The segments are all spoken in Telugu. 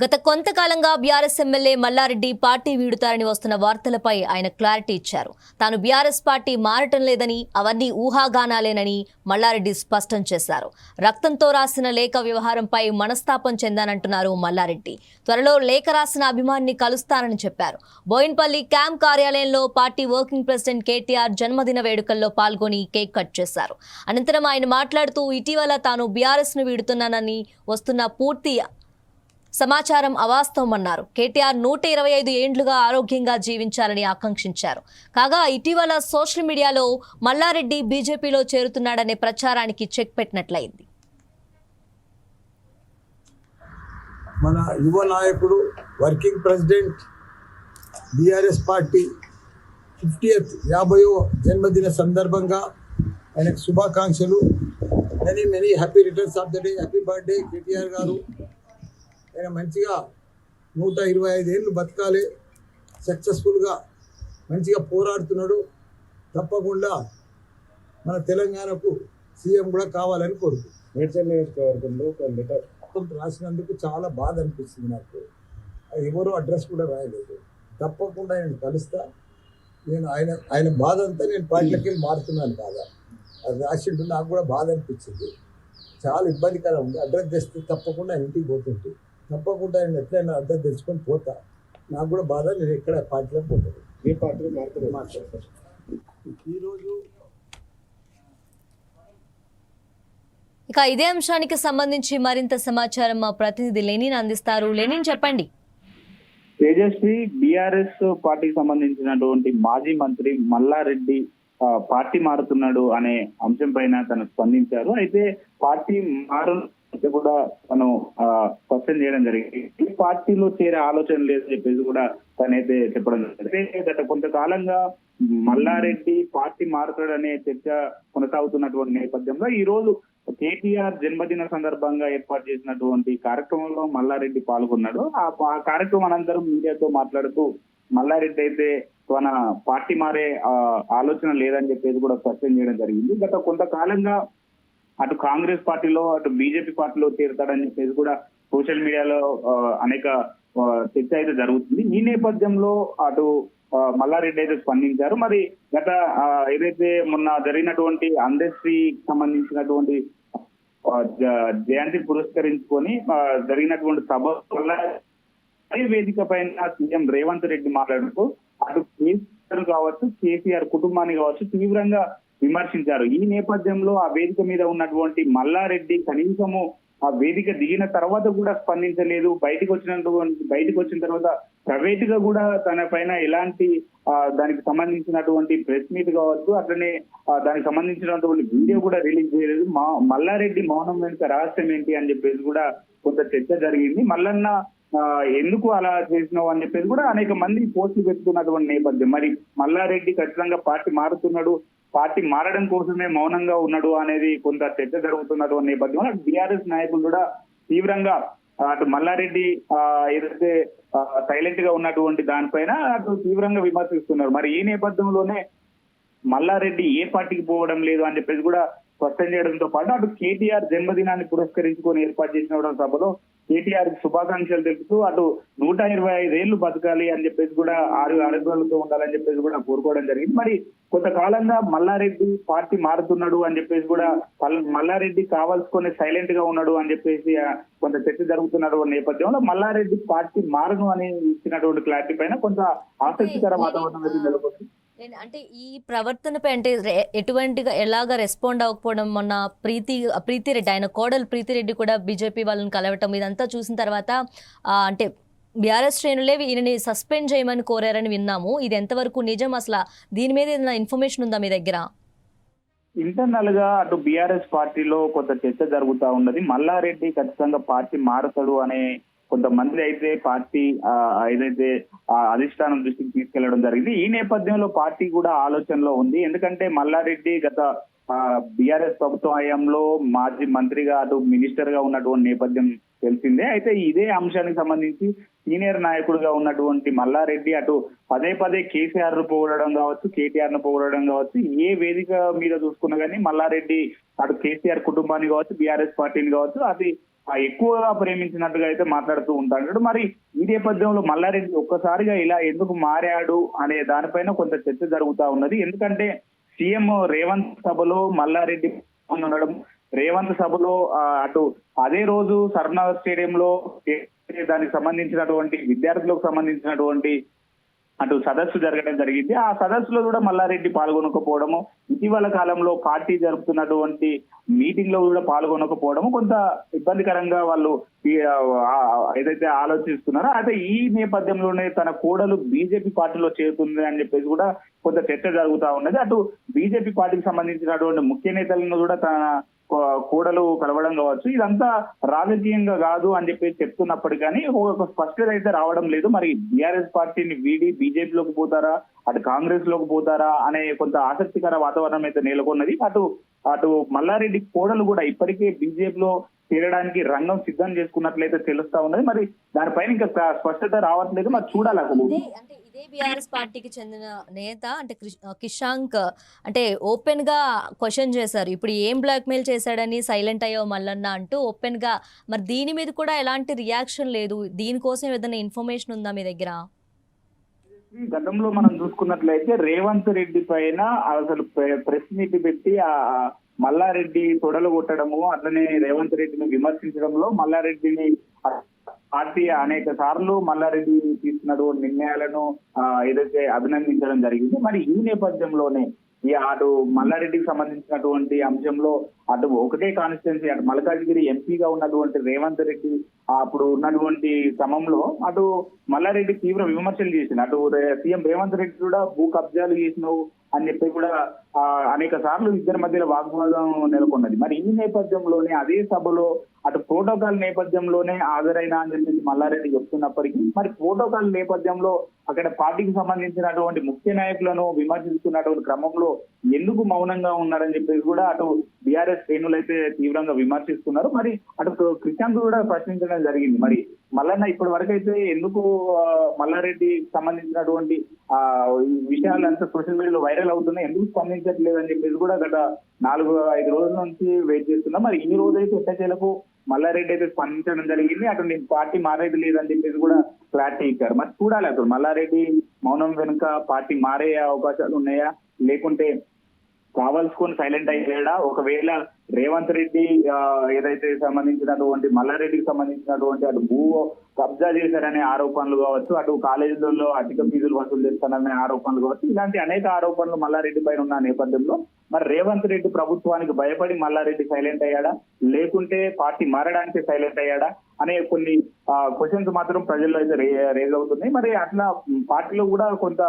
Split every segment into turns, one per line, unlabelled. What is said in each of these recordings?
గత కొంతకాలంగా బీఆర్ఎస్ ఎమ్మెల్యే మల్లారెడ్డి పార్టీ వీడుతారని వస్తున్న వార్తలపై ఆయన క్లారిటీ ఇచ్చారు. తాను బీఆర్ఎస్ పార్టీ మారటం లేదని, అవన్నీ ఊహాగానాలేనని మల్లారెడ్డి స్పష్టం చేశారు. రక్తంతో రాసిన లేఖ వ్యవహారంపై మనస్తాపం చెందానంటున్నారు మల్లారెడ్డి. త్వరలో లేఖ రాసిన అభిమానిని కలుస్తానని చెప్పారు. బోయిన్పల్లి క్యాంప్ కార్యాలయంలో పార్టీ వర్కింగ్ ప్రెసిడెంట్ కేటీఆర్ జన్మదిన వేడుకల్లో పాల్గొని కేక్ కట్ చేశారు. అనంతరం ఆయన మాట్లాడుతూ ఇటీవల తాను బీఆర్ఎస్ ను వీడుతున్నానని వస్తున్న పూర్తి సమాచారం అవాస్తవమన్నారు. కేటీఆర్ 125 ఏండ్లుగా ఆరోగ్యంగా జీవించాలని ఆకాంక్షించారు. కాగా ఇటీవల సోషల్ మీడియాలో మల్లారెడ్డి బీజేపీలో చేరుతున్నాడనే ప్రచారానికి చెక్ పెట్టినట్లయింది.
మన యువ నాయకుడు వర్కింగ్ ప్రెసిడెంట్ బీఆర్ఎస్ పార్టీ 50వ జన్మదిన సందర్భంగా ఆయనకు శుభాకాంక్షలు. Many happy returns of the day. Happy birthday KTR గారు. ఆయన మంచిగా 125 ఏళ్ళు బతకాలి, సక్సెస్ఫుల్గా మంచిగా పోరాడుతున్నాడు. తప్పకుండా మన తెలంగాణకు సీఎం కూడా కావాలని కోరుకుంటున్నాను. రాసినందుకు చాలా బాధ అనిపిస్తుంది నాకు. ఎవరో అడ్రస్ కూడా రాయలేదు. తప్పకుండా నేను కలుస్తా. నేను ఆయన బాధ అంతా నేను పార్టీలకి వెళ్ళి మారుతున్నాను బాధ. అది రాసిండు, నాకు కూడా బాధ అనిపించింది. చాలా ఇబ్బందికరం ఉంది. అడ్రస్ తెస్తే తప్పకుండా ఆయన ఇంటికి పోతుంటే తప్పకుండా ఆయన ఎట్లయినా అడ్రస్ తెచ్చుకొని పోతా. నాకు కూడా బాధ. నేను ఎక్కడ పార్టీలో పోతాను. ఏ పార్టీలో మాట్లాడతాను. ఈరోజు
ఇక ఇదే అంశానికి సంబంధించి మరింత సమాచారం మా ప్రతినిధి లెనిన్ అందిస్తారు. లెనిన్, చెప్పండి.
తేజస్వి బీఆర్ఎస్ పార్టీకి సంబంధించినటువంటి మాజీ మంత్రి మల్లారెడ్డి పార్టీ మారుతున్నాడు అనే అంశం పైన తను స్పందించారు. అయితే పార్టీ మారు కూడా తను క్వశ్చన్ చేయడం జరిగింది. ఈ పార్టీలో చేరే ఆలోచన లేదని చెప్పేసి కూడా తనైతే చెప్పడం జరిగింది. గత కొంతకాలంగా మల్లారెడ్డి పార్టీ మారుతాడనే చర్చ కొనసాగుతున్నటువంటి నేపథ్యంలో ఈ రోజు కేటీఆర్ జన్మదిన సందర్భంగా ఏర్పాటు చేసినటువంటి కార్యక్రమంలో మల్లారెడ్డి పాల్గొన్నాడు. ఆ కార్యక్రమం అనంతరం మీడియాతో మాట్లాడుతూ మల్లారెడ్డి అయితే తన పార్టీ మారే ఆలోచన లేదని చెప్పేసి కూడా స్పష్టం చేయడం జరిగింది. గత కొంతకాలంగా అటు కాంగ్రెస్ పార్టీలో అటు బీజేపీ పార్టీలో చేరుతాడని చెప్పేసి కూడా సోషల్ మీడియాలో అనేక చర్చ అయితే జరుగుతుంది. ఈ నేపథ్యంలో అటు మల్లారెడ్డి అయితే స్పందించారు. మరి గత ఏదైతే మొన్న జరిగినటువంటి అందశ్రీ సంబంధించినటువంటి జయంతి పురస్కరించుకొని జరిగినటువంటి సభ వల్ల వేదిక పైన సీఎం రేవంత్ రెడ్డి మాట్లాడుతూ అటు కేసీఆర్ కావచ్చు, కేసీఆర్ కుటుంబాన్ని కావచ్చు తీవ్రంగా విమర్శించారు. ఈ నేపథ్యంలో ఆ వేదిక మీద ఉన్నటువంటి మల్లారెడ్డి కనీసము ఆ వేదిక దిగిన తర్వాత కూడా స్పందించలేదు. బయటకు వచ్చిన తర్వాత ప్రైవేట్ గా కూడా తన పైన ఎలాంటి దానికి సంబంధించినటువంటి ప్రెస్ మీట్ కావచ్చు, అట్లనే దానికి సంబంధించినటువంటి వీడియో కూడా రిలీజ్ చేయలేదు. మల్లారెడ్డి మౌనం వెనుక రహస్యం ఏంటి అని చెప్పేసి కూడా కొంత చర్చ జరిగింది. మల్లన్న ఎందుకు అలా చేసినావు అని చెప్పేసి కూడా అనేక మంది పోస్టులు పెట్టుకున్నటువంటి నేపథ్యం. మరి మల్లారెడ్డి ఖచ్చితంగా పార్టీ మారుతున్నాడు, పార్టీ మారడం కోసమే మౌనంగా ఉన్నాడు అనేది కొంత చర్చ జరుగుతున్నటువంటి నేపథ్యంలో బీఆర్ఎస్ నాయకులు కూడా తీవ్రంగా అటు మల్లారెడ్డి ఏదైతే సైలెంట్ గా ఉన్నటువంటి దానిపైన అటు తీవ్రంగా విమర్శిస్తున్నారు. మరి ఈ నేపథ్యంలోనే మల్లారెడ్డి ఏ పార్టీకి పోవడం లేదు అని చెప్పేసి కూడా స్పష్టం చేయడంతో పాటు అటు కేటీఆర్ జన్మదినాన్ని పురస్కరించుకొని ఏర్పాటు చేసిన సభలో కేటీఆర్ శుభాకాంక్షలు తెలుపుతూ అటు 125 ఏళ్లు బతకాలి అని చెప్పేసి కూడా ఆరోగ్యాలతో ఉండాలని చెప్పేసి కూడా కోరుకోవడం జరిగింది. మరి కొంతకాలంగా మల్లారెడ్డి పార్టీ మారుతున్నాడు అని చెప్పేసి కూడా మల్లారెడ్డి కావాల్సుకొని సైలెంట్ గా ఉన్నాడు అని చెప్పేసి కొంత చర్చ జరుగుతున్నటువంటి నేపథ్యంలో మల్లారెడ్డి పార్టీ మారను అని ఇచ్చినటువంటి క్లారిటీ పైన కొంత ఆసక్తికర వాతావరణం అయితే నెలకొంది.
అంటే ఈ ప్రవర్తనపై అంటే ఎటువంటిగా ఎలాగా రెస్పాండ్ అవ్వకపోవడం, మొన్న ప్రీతిరెడ్డి ఆయన కోడలు ప్రీతిరెడ్డి కూడా బీజేపీ వాళ్ళని కలవటం ఇదంతా చూసిన తర్వాత అంటే బీఆర్ఎస్ శ్రేణులే ఈయనని సస్పెండ్ చేయమని కోరారని విన్నాము. ఇది ఎంతవరకు నిజం? అసలు దీని మీద ఏదైనా ఇన్ఫర్మేషన్ ఉందా మీ దగ్గర?
ఇంటర్నల్ గా అటు బీఆర్ఎస్ పార్టీలో కొంత చర్చ జరుగుతా ఉన్నది. మల్లారెడ్డి ఖచ్చితంగా పార్టీ మారుతాడు అనే కొంతమంది అయితే పార్టీ ఏదైతే అధిష్టానం దృష్టికి తీసుకెళ్లడం జరిగింది. ఈ నేపథ్యంలో పార్టీ కూడా ఆలోచనలో ఉంది. ఎందుకంటే మల్లారెడ్డి గత బీఆర్ఎస్ ప్రభుత్వ హయాంలో మాజీ మంత్రిగా అటు మినిస్టర్ గా ఉన్నటువంటి నేపథ్యం తెలిసిందే. అయితే ఇదే అంశానికి సంబంధించి సీనియర్ నాయకుడిగా ఉన్నటువంటి మల్లారెడ్డి అటు పదే కేసీఆర్ ను పొగడడం కావచ్చు, కేటీఆర్ ను పొగడడం కావచ్చు, ఏ వేదిక మీద చూసుకున్నా కానీ మల్లారెడ్డి అటు కేసీఆర్ కుటుంబాన్ని కావచ్చు, బీఆర్ఎస్ పార్టీని కావచ్చు, అది ఎక్కువగా ప్రేమించినట్టుగా అయితే మాట్లాడుతూ ఉంటాడు. మరి ఈ నేపథ్యంలో మల్లారెడ్డి ఒక్కసారిగా ఇలా ఎందుకు మారాడు అనే దానిపైన కొంత చర్చ జరుగుతా ఉన్నది. ఎందుకంటే సీఎం రేవంత్ సభలో మల్లారెడ్డి ఉండడం, రేవంత్ సభలో అటు అదే రోజు సర్వనగర్ స్టేడియంలో దానికి సంబంధించినటువంటి విద్యార్థులకు సంబంధించినటువంటి అటు సదస్సు జరగడం జరిగింది. ఆ సదస్సులో కూడా మల్లారెడ్డి పాల్గొనకపోవడము, ఇటీవల కాలంలో పార్టీ జరుపుతున్నటువంటి మీటింగ్ లో కూడా పాల్గొనకపోవడము కొంత ఇబ్బందికరంగా వాళ్ళు ఏదైతే ఆలోచిస్తున్నారో అయితే ఈ నేపథ్యంలోనే తన కోడలు బీజేపీ పార్టీలో చేరుతుంది అని చెప్పేసి కూడా కొంత చర్చ జరుగుతా ఉన్నది. అటు బీజేపీ పార్టీకి సంబంధించినటువంటి ముఖ్య నేతలను కూడా తన కోడలు కలవడం కావచ్చు, ఇదంతా రాజకీయంగా కాదు అని చెప్పేసి చెప్తున్నప్పటికీ కానీ ఒక స్పష్టత అయితే రావడం లేదు. మరి బీఆర్ఎస్ పార్టీని వీడి బీజేపీలోకి పోతారా, అటు కాంగ్రెస్ లోకి పోతారా అనే కొంత ఆసక్తికర వాతావరణం అయితే నెలకొన్నది. అటు మల్లారెడ్డి కోడలు కూడా ఇప్పటికే బీజేపీలో చేరడానికి రంగం సిద్ధం చేసుకున్నట్లయితే తెలుస్తా ఉన్నది. మరి దానిపైన ఇంకా స్పష్టత రావట్లేదు, మరి చూడాలి అసలు.
ఇదే బీఆర్ఎస్ పార్టీకి చెందిన నేత అంటే కిషాంక్ అంటే ఓపెన్ గా క్వశ్చన్ చేశారు, ఇప్పుడు ఏం బ్లాక్ మెయిల్ చేశాడని సైలెంట్ అయ్యావు మల్లన్న అంటూ ఓపెన్ గా. మరి దీని మీద కూడా ఎలాంటి రియాక్షన్ లేదు, దీనికోసం ఏదైనా ఇన్ఫర్మేషన్ ఉందా మీ దగ్గర?
గతంలో మనం చూసుకున్నట్లయితే రేవంత్ రెడ్డి పైన అసలు ప్రెస్ మీట్ పెట్టి మల్లారెడ్డి తొడలు కొట్టడము, అట్లనే రేవంత్ రెడ్డిని విమర్శించడంలో మల్లారెడ్డిని పార్టీ అనేక సార్లు మల్లారెడ్డి తీసుకున్నటువంటి నిర్ణయాలను ఏదైతే అభినందించడం జరిగింది. మరి ఈ నేపథ్యంలోనే అటు మల్లారెడ్డికి సంబంధించినటువంటి అంశంలో అటు ఒకటే కాన్స్టిట్యున్సీ అటు మల్కాజ్గిరి ఎంపీగా ఉన్నటువంటి రేవంత్ రెడ్డి అప్పుడు ఉన్నటువంటి క్రమంలో అటు మల్లారెడ్డి తీవ్ర విమర్శలు చేసింది. అటు సీఎం రేవంత్ రెడ్డి కూడా భూ కబ్జాలు చేసినావు అని చెప్పి కూడా అనేక సార్లు ఇద్దరి మధ్యలో వాగ్వాదం నెలకొన్నది. మరి ఈ నేపథ్యంలోనే అదే సభలో అటు ప్రోటోకాల్ నేపథ్యంలోనే హాజరైనా అని చెప్పేసి మల్లారెడ్డి చెప్తున్నప్పటికీ మరి ప్రోటోకాల్ నేపథ్యంలో అక్కడ పార్టీకి సంబంధించినటువంటి ముఖ్య నాయకులను విమర్శిస్తున్నటువంటి క్రమంలో ఎందుకు మౌనంగా ఉన్నారని చెప్పేసి కూడా అటు బీఆర్ఎస్ శ్రేణులు అయితే తీవ్రంగా విమర్శిస్తున్నారు. మరి అటు క్రిషాంక్ కూడా ప్రశ్నించడం జరిగింది. మరి మల్లన్న ఇప్పటి వరకు అయితే ఎందుకు మల్లారెడ్డి సంబంధించినటువంటి విషయాలంతా సోషల్ మీడియాలో వైరల్ అవుతున్నాయి, ఎందుకు స్పందించట్లేదు అని చెప్పేసి కూడా గత 4-5 రోజుల నుంచి వెయిట్ చేస్తున్నాం. మరి ఈ రోజు అయితే ఎట్టకేలకు మల్లారెడ్డి అయితే స్పందించడం జరిగింది. అటు నేను పార్టీ మారేది లేదని చెప్పేసి కూడా క్లారిటీ ఇచ్చారు. మరి చూడాలి అసలు మల్లారెడ్డి మౌనం వెనుక పార్టీ మారే అవకాశాలు ఉన్నాయా, లేకుంటే కావాల్సుకొని సైలెంట్ అయ్యాడా? ఒకవేళ రేవంత్ రెడ్డి ఏదైతే సంబంధించినటువంటి మల్లారెడ్డికి సంబంధించినటువంటి అటు భూ కబ్జా చేశారనే ఆరోపణలు కావచ్చు, అటు కాలేజీలలో అధిక ఫీజులు వసూలు చేస్తారనే ఆరోపణలు కావచ్చు, ఇలాంటి అనేక ఆరోపణలు మల్లారెడ్డి పైన ఉన్న నేపథ్యంలో మరి రేవంత్ రెడ్డి ప్రభుత్వానికి భయపడి మల్లారెడ్డి సైలెంట్ అయ్యాడా, లేకుంటే పార్టీ మారడానికి సైలెంట్ అయ్యాడా అనే కొన్ని క్వశ్చన్స్ మాత్రం ప్రజల్లో అయితే రేజ్ అవుతున్నాయి. మరి అట్లా పార్టీలో కూడా కొంత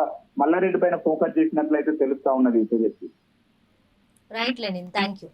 మల్లారెడ్డి పైన ఫోకస్ చేసినట్లయితే తెలుస్తా ఉన్నది.
Right Lenin, thank you.